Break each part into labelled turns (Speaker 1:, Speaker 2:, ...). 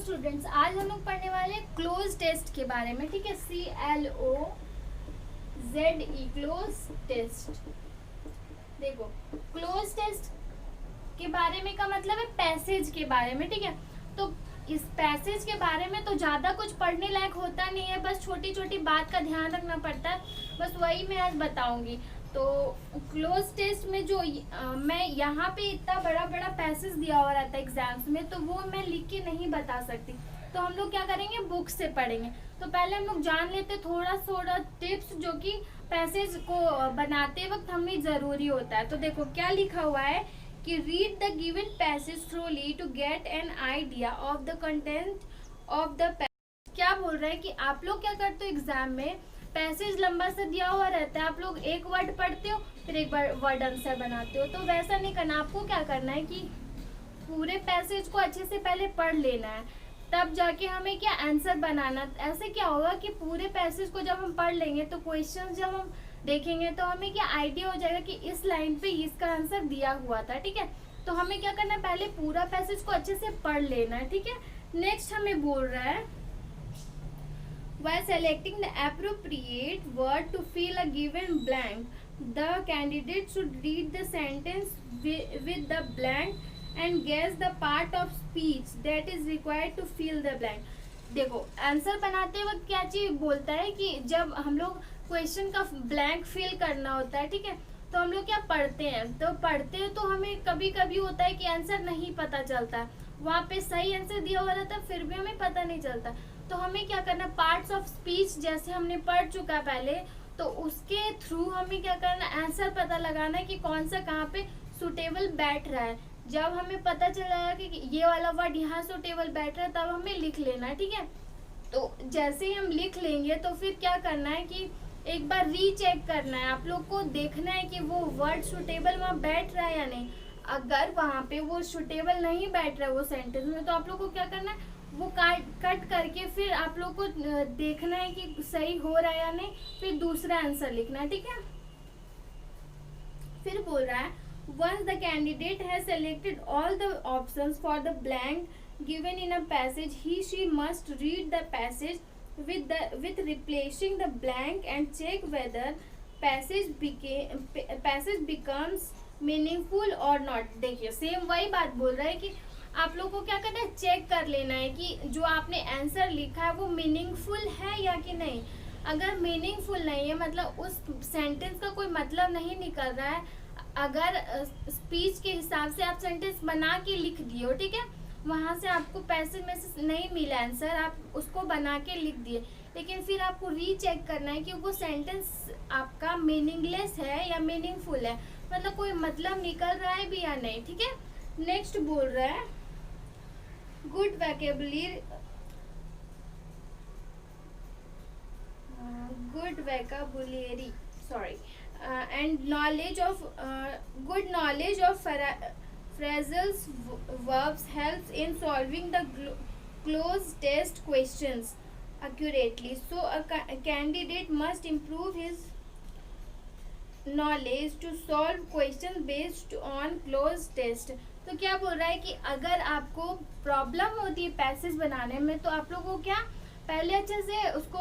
Speaker 1: Students, आज हम लोग पढ़ने वाले क्लोज टेस्ट के बारे में। ठीक है, CLOZE क्लोज टेस्ट। देखो, क्लोज टेस्ट के बारे में का मतलब है पैसेज के बारे में। ठीक है, तो इस पैसेज के बारे में तो ज़्यादा कुछ पढ़ने लायक होता नहीं है, बस छोटी छोटी बात का ध्यान रखना पड़ता है, बस वही मैं आज बताऊंगी। तो क्लोज टेस्ट में जो मैं यहाँ पे इतना बड़ा बड़ा पैसेज दिया हुआ रहता है एग्जाम्स में, तो वो मैं लिख के नहीं बता सकती। तो हम लोग क्या करेंगे, बुक से पढ़ेंगे। तो पहले हम लोग जान लेते थोड़ा टिप्स जो कि पैसेज को बनाते वक्त हमें ज़रूरी होता है। तो देखो क्या लिखा हुआ है कि read the given passage thoroughly to get an idea of the content of the passage. क्या बोल रहा है कि आप लोग क्या करते हो एग्जाम में, पैसेज लंबा सा दिया हुआ रहता है, आप लोग एक वर्ड पढ़ते हो फिर एक वर्ड आंसर बनाते हो। तो वैसा नहीं करना, आपको क्या करना है कि पूरे पैसेज को अच्छे से पहले पढ़ लेना है, तब जाके हमें क्या आंसर बनाना। ऐसे क्या होगा कि पूरे पैसेज को जब हम पढ़ लेंगे तो क्वेश्चन जब हम देखेंगे तो हमें क्या आइडिया हो जाएगा कि इस लाइन पे इसका आंसर दिया हुआ था। ठीक है, तो हमें क्या करना है, पहले पूरा पैसेज को अच्छे से पढ़ लेना है। ठीक है, नेक्स्ट हमें बोल रहा है while selecting the appropriate word to fill a given blank, the candidate should read the sentence with the blank and guess the part of speech that is required to fill the blank. देखो, answer बनाते वक्त क्या चीज बोलता है कि जब हम लोग क्वेश्चन का ब्लैंक फिल करना होता है, ठीक है, तो हम लोग क्या पढ़ते हैं, तो पढ़ते हैं तो हमें कभी कभी होता है कि आंसर नहीं पता चलता है, वहाँ पे सही आंसर दिया हुआ रहता है फिर भी हमें पता नहीं चलता। तो हमें क्या करना, पार्ट्स ऑफ स्पीच जैसे हमने पढ़ चुका पहले, तो उसके थ्रू हमें क्या करना, आंसर पता लगाना है कि कौन सा कहाँ पे सुटेबल बैठ रहा है। जब हमें पता चल जाएगा कि ये वाला वर्ड यहाँ सुटेबल बैठ रहा है तब हमें लिख लेना है। ठीक है, तो जैसे ही हम लिख लेंगे तो फिर क्या करना है कि एक बार रीचेक करना है, आप लोग को देखना है कि वो वर्ड सुटेबल वहाँ बैठ रहा है या नहीं। अगर वहाँ पे वो सुटेबल नहीं बैठ रहा है वो सेंटेंस में, तो आप लोग को क्या करना है, वो कट करके फिर आप लोग को देखना है कि सही हो रहा है या नहीं, फिर दूसरा आंसर लिखना है। ठीक है, फिर बोल रहा है once the candidate has selected all the options for the blank given in a passage, she must read the passage with replacing the blank and check whether passage becomes meaningful or not। देखिए same वही बात बोल रहा है कि आप लोग को क्या करना है, चेक कर लेना है कि जो आपने आंसर लिखा है वो मीनिंगफुल है या कि नहीं। अगर मीनिंगफुल नहीं है, मतलब उस सेंटेंस का कोई मतलब नहीं निकल रहा है, अगर स्पीच के हिसाब से आप सेंटेंस बना के लिख दिए हो, ठीक है, वहाँ से आपको पैसेज में से नहीं मिला आंसर, आप उसको बना के लिख दिए, लेकिन फिर आपको रीचेक करना है कि वो सेंटेंस आपका मीनिंगलेस है या मीनिंगफुल है, मतलब कोई मतलब निकल रहा है भी या नहीं। ठीक है, नेक्स्ट बोल रहा है good vocabulary and knowledge of good knowledge of phrasal verbs helps in solving the cloze test questions accurately. So a candidate must improve his knowledge to solve questions based on cloze test. तो क्या बोल रहा है कि अगर आपको problem होती है पैसेज बनाने में, तो आप लोगों को क्या पहले अच्छे से उसको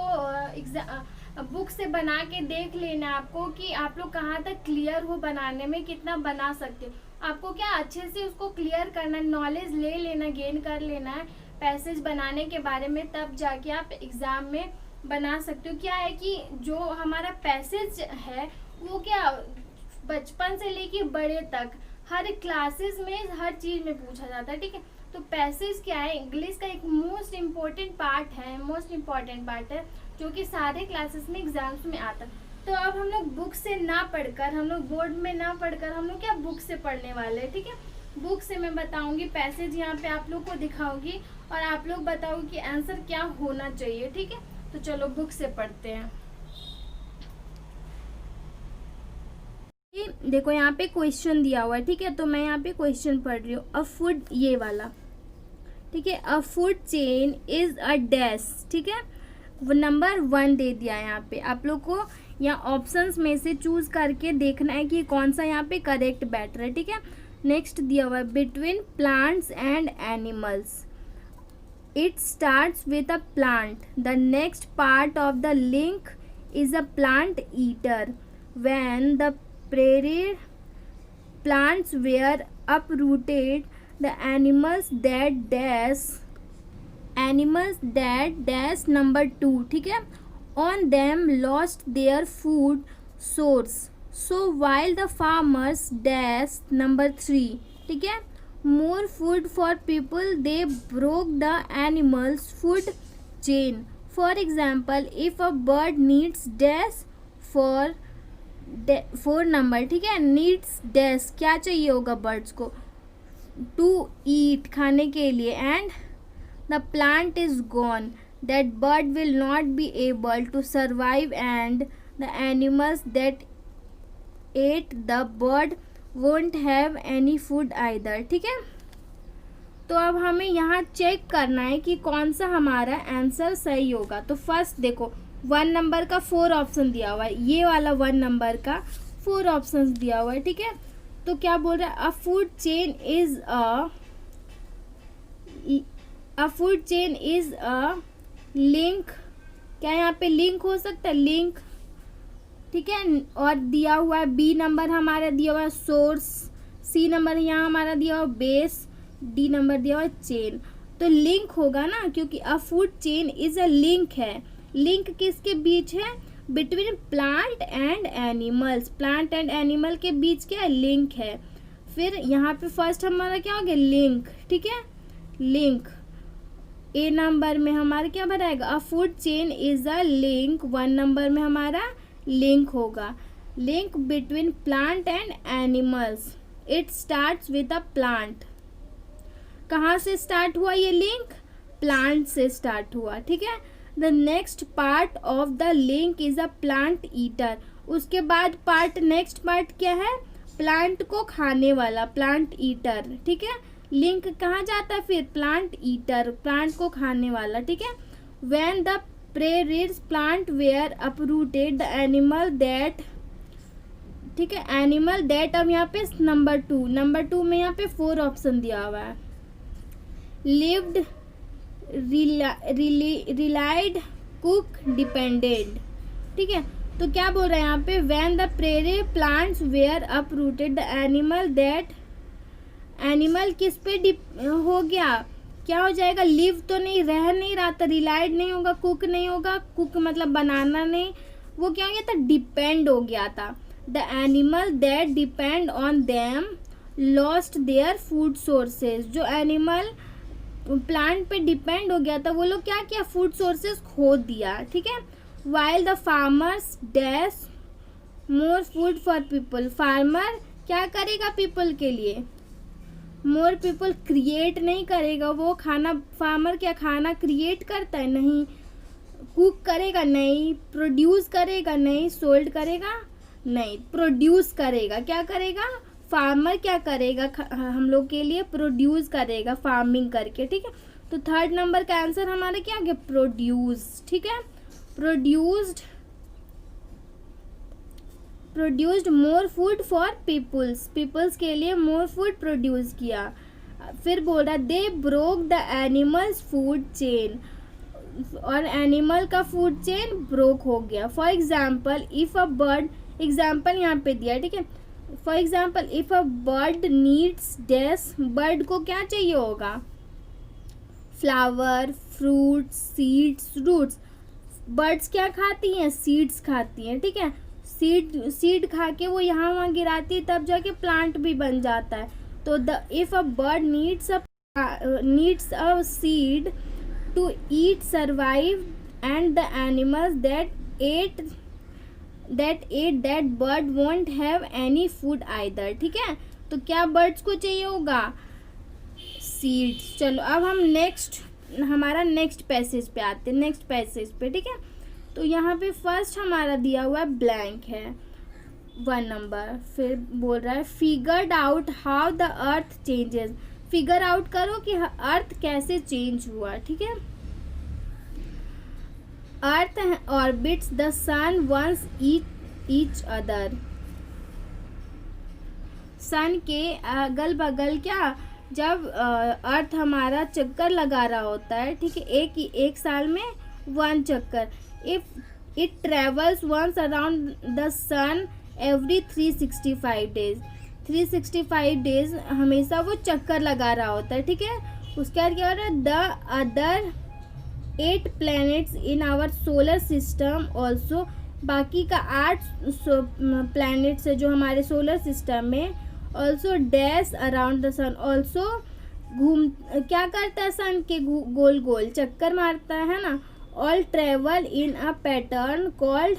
Speaker 1: बुक से बना के देख लेना है आपको कि आप लोग कहाँ तक क्लियर हो बनाने में, कितना बना सकते हो। आपको क्या अच्छे से उसको क्लियर करना, नॉलेज ले लेना, गेन कर लेना है पैसेज बनाने के बारे में, तब जाके आप एग्जाम में बना सकते हो। क्या है कि जो हमारा पैसेज है वो क्या बचपन से लेके बड़े तक हर क्लासेस में हर चीज में पूछा जाता है। ठीक है, तो पैसेज क्या है, इंग्लिश का एक मोस्ट इम्पोर्टेंट पार्ट है जो कि सारे क्लासेस में एग्जाम्स में आता है। तो अब हम लोग बुक से ना पढ़कर, हम लोग बोर्ड में ना पढ़कर, हम लोग क्या बुक से पढ़ने वाले हैं। ठीक है, बुक से मैं बताऊंगी पैसेज, यहाँ पे आप लोग को दिखाऊंगी और आप लोग बताओगे कि आंसर क्या होना चाहिए। ठीक है, तो चलो बुक से पढ़ते हैं। देखो यहाँ पे क्वेश्चन दिया हुआ है, ठीक है, तो मैं यहाँ पे क्वेश्चन पढ़ रही हूँ। अ फूड, ये वाला, ठीक है, अ food chain is a dash. ठीक है, नंबर 1 दे दिया है यहाँ पे। आप लोग को यहाँ ऑप्शंस में से चूज करके देखना है कि कौन सा यहाँ पे करेक्ट बैठ रहा है। ठीक है, नेक्स्ट दिया हुआ है between plants and animals. It starts with a plant. The next part of the link is a plant eater. When the prairie plants were uprooted, the animals that number 2, ठीक है, on them lost their food source. So while the farmers number 3, ठीक है, more food for people, they broke the animals food chain. For example, if a bird needs for number, ठीक है, needs क्या चाहिए होगा birds को, to eat, खाने के लिए, and the plant is gone, that bird will not be able to survive and the animals that ate the bird won't have any food either. ठीक है, तो अब हमें यहाँ चेक करना है कि कौन सा हमारा आंसर सही होगा. तो फर्स्ट देखो 1 नंबर का 4 ऑप्शन दिया हुआ है, ये वाला 1 नंबर का 4 ऑप्शन दिया हुआ है. ठीक है, तो क्या बोल रहा है, अ food chain is a link. क्या यहाँ पे लिंक हो सकता है, लिंक. ठीक है, और दिया हुआ है बी नंबर हमारा दिया हुआ है सोर्स, सी नंबर यहाँ हमारा दिया हुआ बेस, डी नंबर दिया हुआ है चेन. तो लिंक होगा ना, क्योंकि अ food chain is a link है. लिंक किसके बीच है, between plant and animals. Plant and animal के बीच क्या लिंक है. फिर यहाँ पे फर्स्ट हमारा क्या हो गया, लिंक. ठीक है, लिंक. ए नंबर में हमारा क्या भराएगा, a food chain is a link. 1 number में हमारा लिंक होगा, link between plant and animals. It starts with a plant. कहाँ से स्टार्ट हुआ ये लिंक, प्लांट से स्टार्ट हुआ. ठीक है, the next part of the link is a plant eater. उसके बाद नेक्स्ट पार्ट क्या है, प्लांट को खाने वाला, प्लांट ईटर. ठीक है, लिंक कहाँ जाता है फिर, प्लांट ईटर, प्लांट को खाने वाला. ठीक है, when the prairie plant were uprooted, the animal that, ठीक है, एनिमल दैट. अब यहाँ पे नंबर 2 में यहाँ पे 4 ऑप्शन दिया हुआ है. Lived, relied, cook, depended. ठीक है, तो क्या बोल रहा है यहाँ पे, when the prairie plants were uprooted, the animal that. Animal किस पे हो गया, क्या हो जाएगा, लिव तो नहीं, रह नहीं रहा था, रिलाइड नहीं होगा, कुक नहीं होगा, कुक मतलब बनाना नहीं, वो क्या हो गया था, डिपेंड हो गया था. The animal that depend on them lost their food sources. जो एनिमल प्लांट पे डिपेंड हो गया था वो लोग क्या किया, फूड सोर्सेज खो दिया. ठीक है, while the farmers dash more food for people. Farmer क्या करेगा पीपल के लिए, मोर पीपल क्रिएट नहीं करेगा वो खाना. फार्मर क्या खाना क्रिएट करता है, नहीं. कुक करेगा, नहीं. प्रोड्यूस करेगा, नहीं. सोल्ड करेगा, नहीं. प्रोड्यूस करेगा. क्या करेगा, फार्मर क्या करेगा, हम लोग के लिए प्रोड्यूस करेगा फार्मिंग करके. ठीक है, तो 3rd नंबर का आंसर हमारा क्या हो गया, प्रोड्यूस. ठीक है, produced more food for peoples के लिए मोर फूड प्रोड्यूस किया. फिर बोल रहा they broke the animals food chain, और एनिमल का फूड चेन ब्रोक हो गया. For example if a bird, example यहाँ पे दिया. ठीक है, for example if a bird needs dash, bird को क्या चाहिए होगा, flower, fruit, seeds, roots. Birds क्या खाती हैं, सीड्स खाती हैं. ठीक है, सीड खा के वो यहाँ वहाँ गिराती है, तब जाके प्लांट भी बन जाता है. तो if a bird needs a seed to eat survive, and the animals that ate that bird won't have any food either. ठीक है, तो क्या बर्ड्स को चाहिए होगा, सीड्स. चलो अब हम हमारा नेक्स्ट पैसेज पे आते हैं, नेक्स्ट पैसेज पे. ठीक है, तो यहाँ पे फर्स्ट हमारा दिया हुआ है ब्लैंक है 1 नंबर. फिर बोल रहा है figured out how the earth changes. Figure out करो कि अर्थ कैसे चेंज हुआ. ठीक है, earth orbits the sun once each other. Sun के अगल बगल क्या जब अर्थ हमारा चक्कर लगा रहा होता है, ठीक है, एक साल में 1 चक्कर, if it travels once around the sun every 365 days, 365 days हमेशा वो चक्कर लगा रहा होता है, ठीक है। उसके बाद क्या हो रहा है, the other 8 planets in our solar system also, बाकी का 8 प्लैनेट्स है जो हमारे सोलर सिस्टम में, also dash around the sun, also क्या करता है, सन के गोल गोल चक्कर मारता है ना। All travel in a pattern called,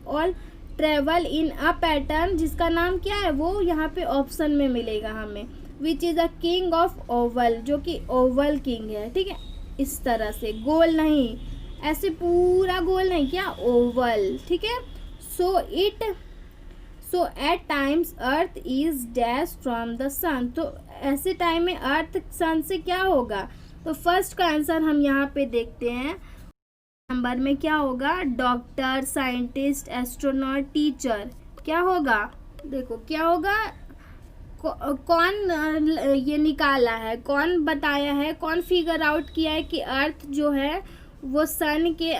Speaker 1: all travel in a pattern जिसका नाम क्या है, वो यहाँ पे ऑप्शन में मिलेगा हमें, which is a king of Oval, जो कि ओवल किंग है, ठीक है। इस तरह से गोल नहीं, ऐसे पूरा गोल नहीं, क्या ओवल, ठीक है। So at times earth is dash from the sun, तो ऐसे टाइम में अर्थ सन से क्या होगा, तो फर्स्ट का आंसर हम यहाँ पे देखते हैं, नंबर में क्या होगा, डॉक्टर, साइंटिस्ट, एस्ट्रोनॉट, टीचर, क्या होगा, देखो क्या होगा, कौन ये निकाला है, कौन बताया है, कौन फिगर आउट किया है कि अर्थ जो है वो सन के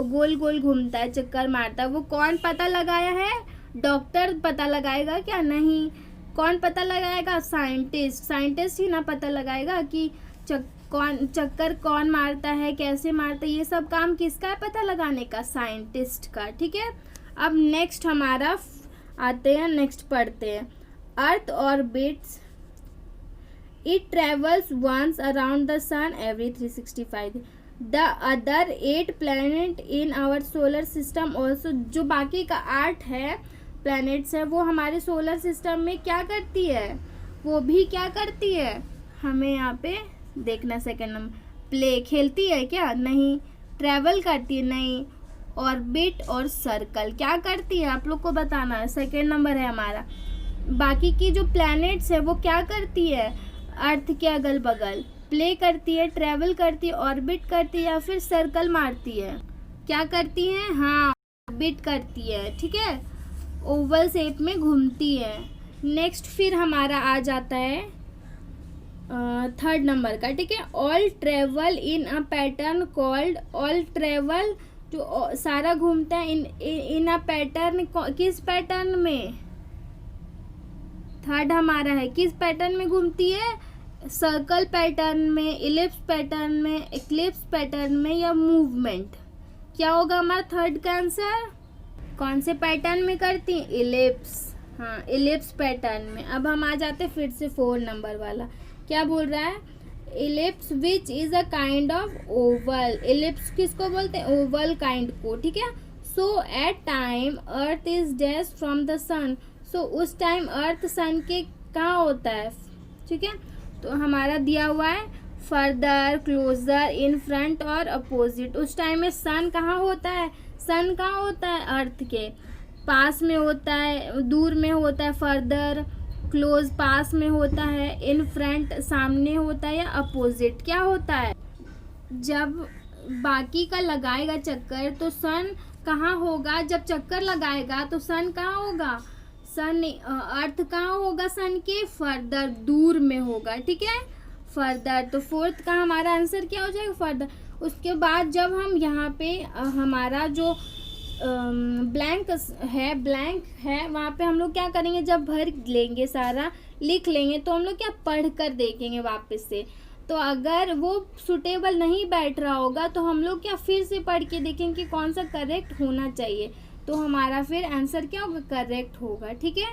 Speaker 1: गोल गोल घूमता है, चक्कर मारता है, वो कौन पता लगाया है, डॉक्टर पता लगाएगा क्या, नहीं, कौन पता लगाएगा, साइंटिस्ट, साइंटिस्ट ही ना पता लगाएगा कि चक्कर कौन मारता है, कैसे मारता है, ये सब काम किसका है पता लगाने का, साइंटिस्ट का, ठीक है। अब नेक्स्ट हमारा आते हैं, नेक्स्ट पढ़ते हैं, earth orbits, it travels once around the sun every 365, the other 8 planet in our solar system also, जो बाकी का 8 है प्लैनेट्स है वो हमारे सोलर सिस्टम में क्या करती है, वो भी क्या करती है, हमें यहाँ पे देखना, सेकेंड नंबर, प्ले खेलती है क्या, नहीं, ट्रैवल करती है, नहीं, ऑर्बिट और सर्कल क्या करती है, आप लोग को बताना है, सेकेंड नंबर है हमारा। बाकी की जो प्लैनेट्स है वो क्या करती है, अर्थ के अगल बगल, प्ले करती है, ट्रैवल करती है, ऑर्बिट करती है, या फिर सर्कल मारती है, क्या करती है, हाँ ऑर्बिट करती है, ठीक है, ओवल शेप में घूमती है। नेक्स्ट फिर हमारा आ जाता है थर्ड नंबर का, ठीक है, all travel in a pattern called, all travel जो सारा घूमता है इन अ पैटर्न, किस पैटर्न में, थर्ड हमारा है, किस पैटर्न में घूमती है, सर्कल पैटर्न में, इलिप्स पैटर्न में, एक्लिप्स पैटर्न में, या मूवमेंट, क्या होगा हमारा थर्ड का आंसर, कौन से पैटर्न में करती है, इलिप्स, हाँ इलिप्स पैटर्न में। अब हम आ जाते फिर से 4 नंबर वाला, क्या बोल रहा है, ellipse which is a kind of oval, ellipse किसको बोलते हैं, ओवल काइंड को, ठीक है। So at time earth is dash from the sun, so उस टाइम अर्थ सन के कहाँ होता है, ठीक है, तो हमारा दिया हुआ है फर्दर, क्लोजर, इन फ्रंट और अपोजिट, उस टाइम में सन कहाँ होता है, सन कहाँ होता है, अर्थ के पास में होता है, दूर में होता है, फर्दर, क्लोज पास में होता है, इन फ्रंट सामने होता है, या अपोजिट क्या होता है, जब बाकी का लगाएगा चक्कर तो सन कहाँ होगा, जब चक्कर लगाएगा तो सन कहाँ होगा, सन अर्थ कहाँ होगा, सन के फर्दर, दूर में होगा, ठीक है, फर्दर, तो फोर्थ का हमारा आंसर क्या हो जाएगा, फर्दर। उसके बाद जब हम यहाँ पे हमारा जो ब्लैंक है वहाँ पे हम लोग क्या करेंगे, जब भर लेंगे सारा लिख लेंगे तो हम लोग क्या पढ़ कर देखेंगे वापस से, तो अगर वो सुटेबल नहीं बैठ रहा होगा तो हम लोग क्या फिर से पढ़ के देखेंगे कि कौन सा करेक्ट होना चाहिए, तो हमारा फिर आंसर क्या होगा, करेक्ट होगा, ठीक है।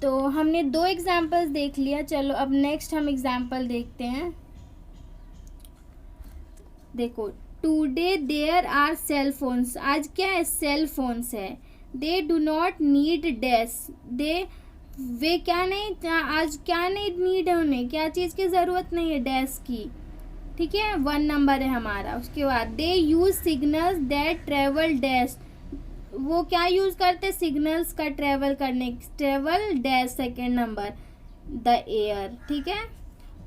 Speaker 1: तो हमने 2 एग्जाम्पल्स देख लिया, चलो अब नेक्स्ट हम एग्जाम्पल देखते हैं। देखो, today there are cell phones, आज क्या है, सेल फोन्स है, they do not need dash, वे क्या नहीं, आज क्या नहीं नीड है उन्हें, क्या चीज़ की ज़रूरत नहीं है, डैश की, ठीक है, 1 नंबर है हमारा। उसके बाद they use signals that travel dash, वो क्या यूज़ करते, सिग्नल्स का ट्रेवल करने, travel dash, second number, the air, ठीक है।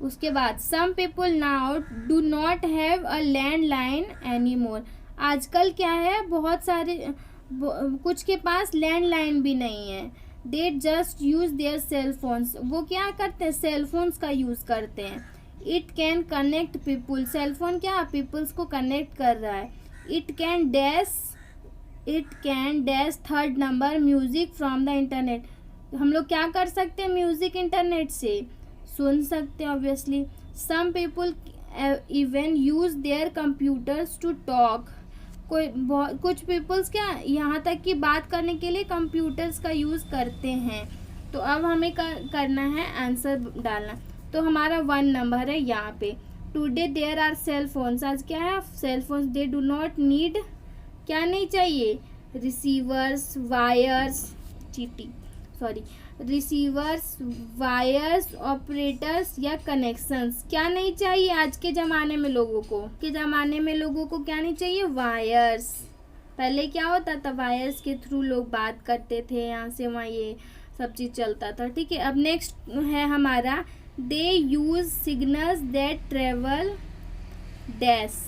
Speaker 1: उसके बाद some people now do not have a landline any more, आजकल क्या है, बहुत सारे कुछ के पास लैंडलाइन भी नहीं है, they just use their cell phones, वो क्या करते हैं, सेल फोन्स का यूज करते हैं। It can connect people, cell phone क्या पीपल्स को कनेक्ट कर रहा है। It can dash third number music from the internet, हम लोग क्या कर सकते हैं, म्यूजिक इंटरनेट से सुन सकते हैं obviously. Some people even use their computers to talk, कुछ पीपल्स क्या यहाँ तक कि बात करने के लिए कंप्यूटर्स का यूज़ करते हैं। तो अब हमें करना है आंसर डालना, तो हमारा 1 नंबर है यहाँ पे। Today there are cell phones, आज क्या है, cell phones. They do not need, क्या नहीं चाहिए, receivers wires, receivers wires operators या कनेक्शंस, क्या नहीं चाहिए आज के ज़माने में लोगों को, क्या नहीं चाहिए, वायर्स। पहले क्या होता था, वायर्स के थ्रू लोग बात करते थे, यहाँ से वहाँ ये सब चीज़ चलता था। ठीक है, अब नेक्स्ट है हमारा they use signals that travel dash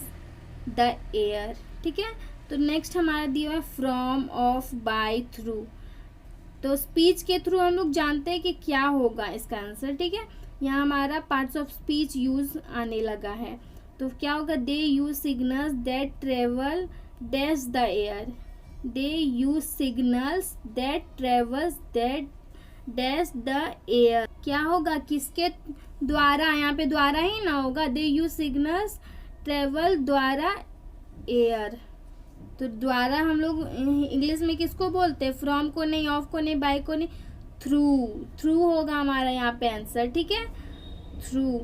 Speaker 1: the air. ठीक है, तो नेक्स्ट हमारा दिया है फ्रॉम, ऑफ, बाय, थ्रू। तो स्पीच के थ्रू हम लोग जानते हैं कि क्या होगा इसका आंसर। ठीक है, यहाँ हमारा पार्ट्स ऑफ स्पीच यूज आने लगा है, तो क्या होगा, they use signals that travel dash the air, they use signals that travels that dash the air, क्या होगा, किसके द्वारा, यहाँ पे द्वारा ही ना होगा, दे यूज सिग्नल्स ट्रेवल द्वारा एयर। तो द्वारा हम लोग इंग्लिश में किसको बोलते हैं, फ्रॉम को नहीं, ऑफ को नहीं, बाय को नहीं, थ्रू होगा हमारा यहाँ पे आंसर। ठीक है, through.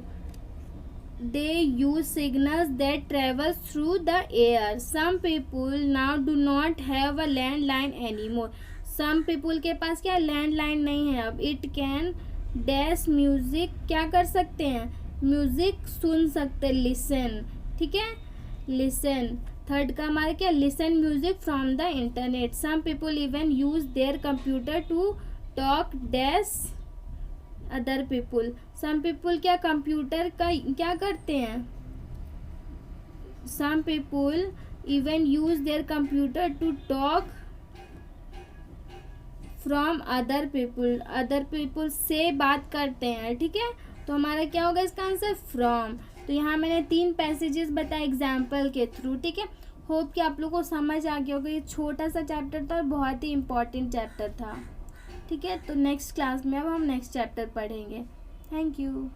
Speaker 1: They use signals that travel through the air. Some people now do not have a landline anymore, some people के पास क्या लैंडलाइन नहीं है अब। इट कैन डैश म्यूजिक, क्या कर सकते हैं, म्यूजिक सुन सकते, लिसन। ठीक है, लिसन। थर्ड का हमारा क्या, listen music from the internet. Some people even use their computer to talk dash other people, some people क्या कंप्यूटर का क्या करते हैं, some people even use their computer to talk from other people से बात करते हैं। ठीक है, तो हमारा क्या होगा इसका आंसर, फ्रॉम। तो यहाँ मैंने 3 पैसेजेस बताए एग्जाम्पल के थ्रू। ठीक है, होप कि आप लोगों को समझ आ गया होगा, ये छोटा सा चैप्टर था और बहुत ही इम्पोर्टेंट चैप्टर था। ठीक है, तो नेक्स्ट क्लास में अब हम नेक्स्ट चैप्टर पढ़ेंगे। Thank you.